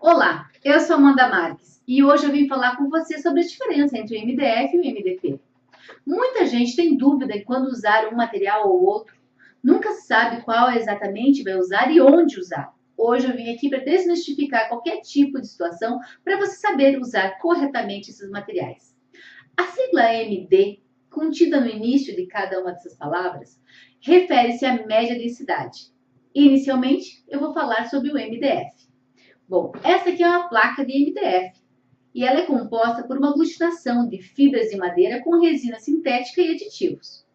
Olá, eu sou Amanda Marques e hoje eu vim falar com você sobre a diferença entre o MDF e o MDP. Muita gente tem dúvida em quando usar um material ou outro, nunca sabe qual exatamente vai usar e onde usar. Hoje eu vim aqui para desmistificar qualquer tipo de situação para você saber usar corretamente esses materiais. A sigla MD, contida no início de cada uma dessas palavras, refere-se à média densidade. Inicialmente, eu vou falar sobre o MDF. Bom, essa aqui é uma placa de MDF e ela é composta por uma aglutinação de fibras de madeira com resina sintética e aditivos.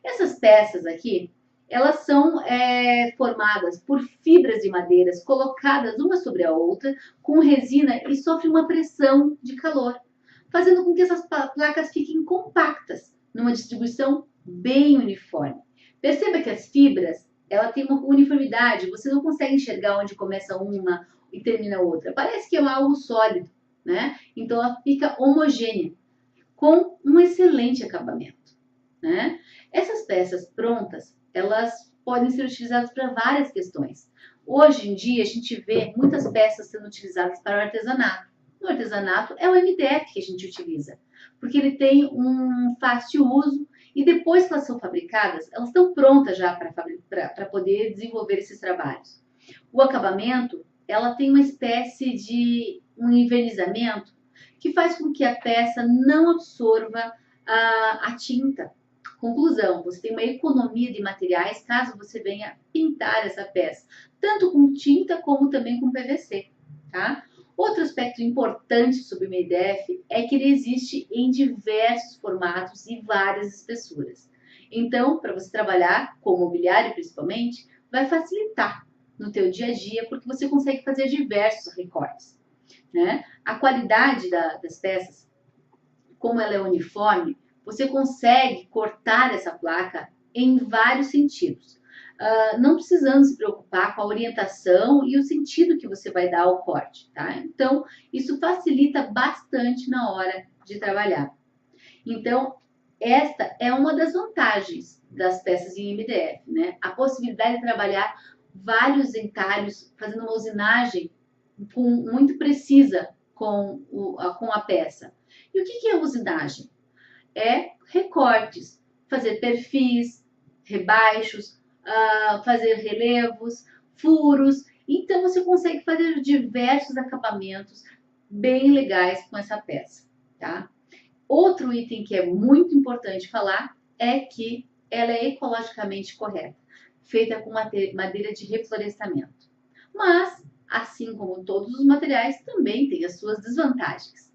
Essas peças aqui, elas são formadas por fibras de madeiras colocadas uma sobre a outra com resina e sofrem uma pressão de calor, fazendo com que essas placas fiquem compactas, numa distribuição bem uniforme. Perceba que as fibras, ela tem uma uniformidade, você não consegue enxergar onde começa uma e termina outra. Parece que é algo sólido, né? Então ela fica homogênea, com um excelente acabamento, né? Essas peças prontas, elas podem ser utilizadas para várias questões. Hoje em dia a gente vê muitas peças sendo utilizadas para o artesanato. No artesanato é o MDF que a gente utiliza, porque ele tem um fácil uso e depois que elas são fabricadas, elas estão prontas já para poder desenvolver esses trabalhos. O acabamento, ela tem uma espécie de um envernizamento que faz com que a peça não absorva a tinta. Conclusão, você tem uma economia de materiais caso você venha pintar essa peça, tanto com tinta como também com PVC, tá? Outro aspecto importante sobre o MDF é que ele existe em diversos formatos e várias espessuras. Então, para você trabalhar com mobiliário principalmente, vai facilitar no teu dia a dia, porque você consegue fazer diversos recortes, né? A qualidade das peças, como ela é uniforme, você consegue cortar essa placa em vários sentidos, não precisando se preocupar com a orientação e o sentido que você vai dar ao corte, tá? Então, isso facilita bastante na hora de trabalhar. Então, esta é uma das vantagens das peças em MDF, né? A possibilidade de trabalhar vários entalhos, fazendo uma usinagem muito precisa com a peça. E o que é usinagem? É recortes, fazer perfis, rebaixos, fazer relevos, furos. Então você consegue fazer diversos acabamentos bem legais com essa peça, tá? Outro item que é muito importante falar é que ela é ecologicamente correta, feita com madeira de reflorestamento. Mas, assim como todos os materiais, também tem as suas desvantagens.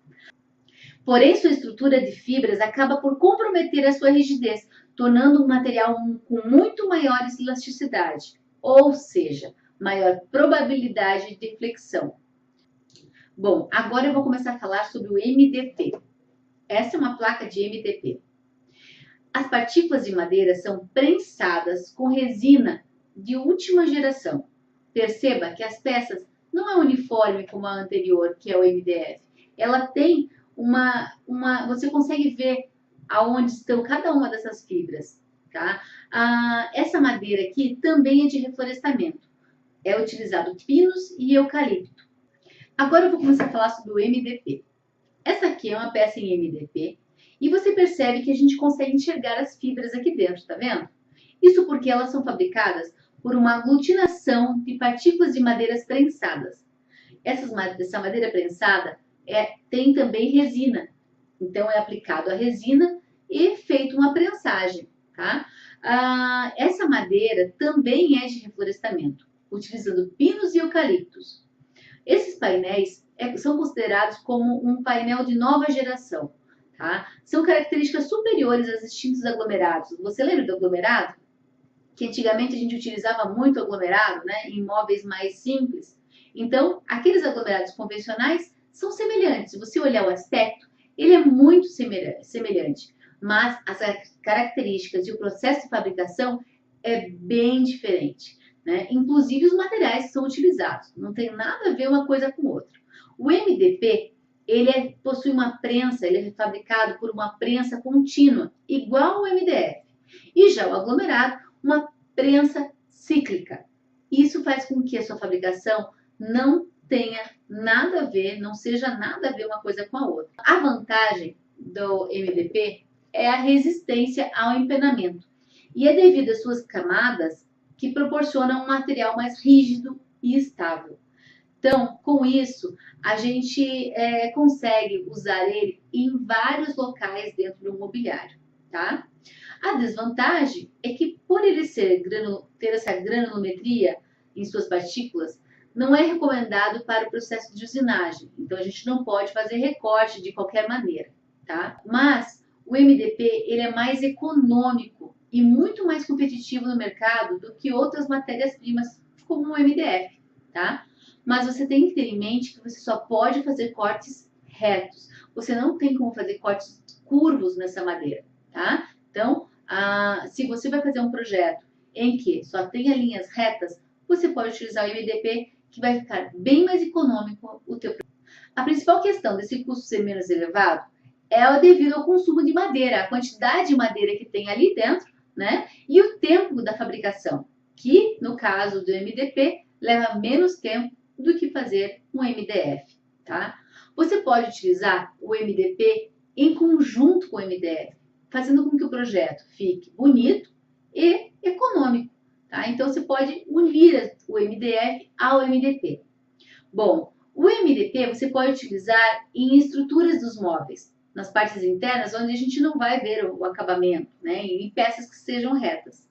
Porém, sua estrutura de fibras acaba por comprometer a sua rigidez, tornando um material com muito maior elasticidade, ou seja, maior probabilidade de flexão. Bom, agora eu vou começar a falar sobre o MDP. Essa é uma placa de MDP. As partículas de madeira são prensadas com resina de última geração. Perceba que as peças não é uniforme como a anterior, que é o MDF. Ela tem você consegue ver aonde estão cada uma dessas fibras, tá? Essa madeira aqui também é de reflorestamento. É utilizado pinos e eucalipto. Agora eu vou começar a falar sobre o MDP. Essa aqui é uma peça em MDP e você percebe que a gente consegue enxergar as fibras aqui dentro, tá vendo? Isso porque elas são fabricadas por uma aglutinação de partículas de madeiras prensadas. Essa madeira prensada tem também resina, então é aplicado a resina e feito uma prensagem, tá? Essa madeira também é de reflorestamento, utilizando pinos e eucaliptos. Esses painéis são considerados como um painel de nova geração, tá? São características superiores aos extintos aglomerados. Você lembra do aglomerado? Que antigamente a gente utilizava muito aglomerado, né, em móveis mais simples. Então, aqueles aglomerados convencionais são semelhantes. Se você olhar o aspecto, ele é muito semelhante, mas as características e o processo de fabricação é bem diferente, né? Inclusive os materiais que são utilizados. Não tem nada a ver uma coisa com outra. O MDP, possui uma prensa, ele é fabricado por uma prensa contínua, igual ao MDF. E já o aglomerado, uma prensa cíclica. Isso faz com que a sua fabricação não tenha nada a ver, não seja nada a ver uma coisa com a outra. A vantagem do MDP é a resistência ao empenamento e é devido às suas camadas que proporcionam um material mais rígido e estável. Então, com isso, a gente consegue usar ele em vários locais dentro do mobiliário, tá? A desvantagem é que, por ele ter essa granulometria em suas partículas, não é recomendado para o processo de usinagem. Então, a gente não pode fazer recorte de qualquer maneira, tá? Mas o MDP ele é mais econômico e muito mais competitivo no mercado do que outras matérias-primas, como o MDF, tá? Mas você tem que ter em mente que você só pode fazer cortes retos. Você não tem como fazer cortes curvos nessa madeira, tá? Então, se você vai fazer um projeto em que só tenha linhas retas, você pode utilizar o MDP, que vai ficar bem mais econômico o teu projeto. A principal questão desse custo ser menos elevado é o devido ao consumo de madeira, a quantidade de madeira que tem ali dentro, né? E o tempo da fabricação, que no caso do MDP leva menos tempo do que fazer um MDF, tá? Você pode utilizar o MDP em conjunto com o MDF, fazendo com que o projeto fique bonito e econômico, tá? Então você pode unir o MDF ao MDP. Bom, o MDP você pode utilizar em estruturas dos móveis, nas partes internas onde a gente não vai ver o acabamento, né? Em peças que sejam retas.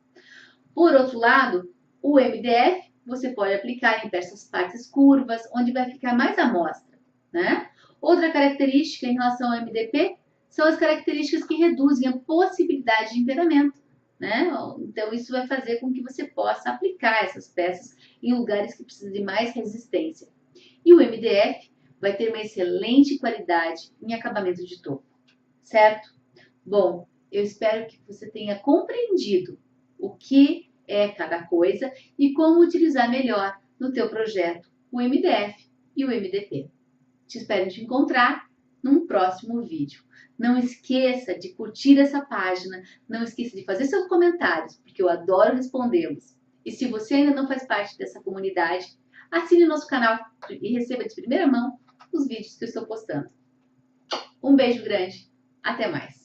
Por outro lado, o MDF você pode aplicar em peças partes curvas, onde vai ficar mais à mostra, né? Outra característica em relação ao MDP são as características que reduzem a possibilidade de empenamento, né? Então, isso vai fazer com que você possa aplicar essas peças em lugares que precisam de mais resistência. E o MDF vai ter uma excelente qualidade em acabamento de topo, certo? Bom, eu espero que você tenha compreendido o que é cada coisa e como utilizar melhor no teu projeto o MDF e o MDP. Te espero te encontrar num próximo vídeo. Não esqueça de curtir essa página, não esqueça de fazer seus comentários, porque eu adoro respondê-los. E se você ainda não faz parte dessa comunidade, assine o nosso canal e receba de primeira mão os vídeos que eu estou postando. Um beijo grande, até mais!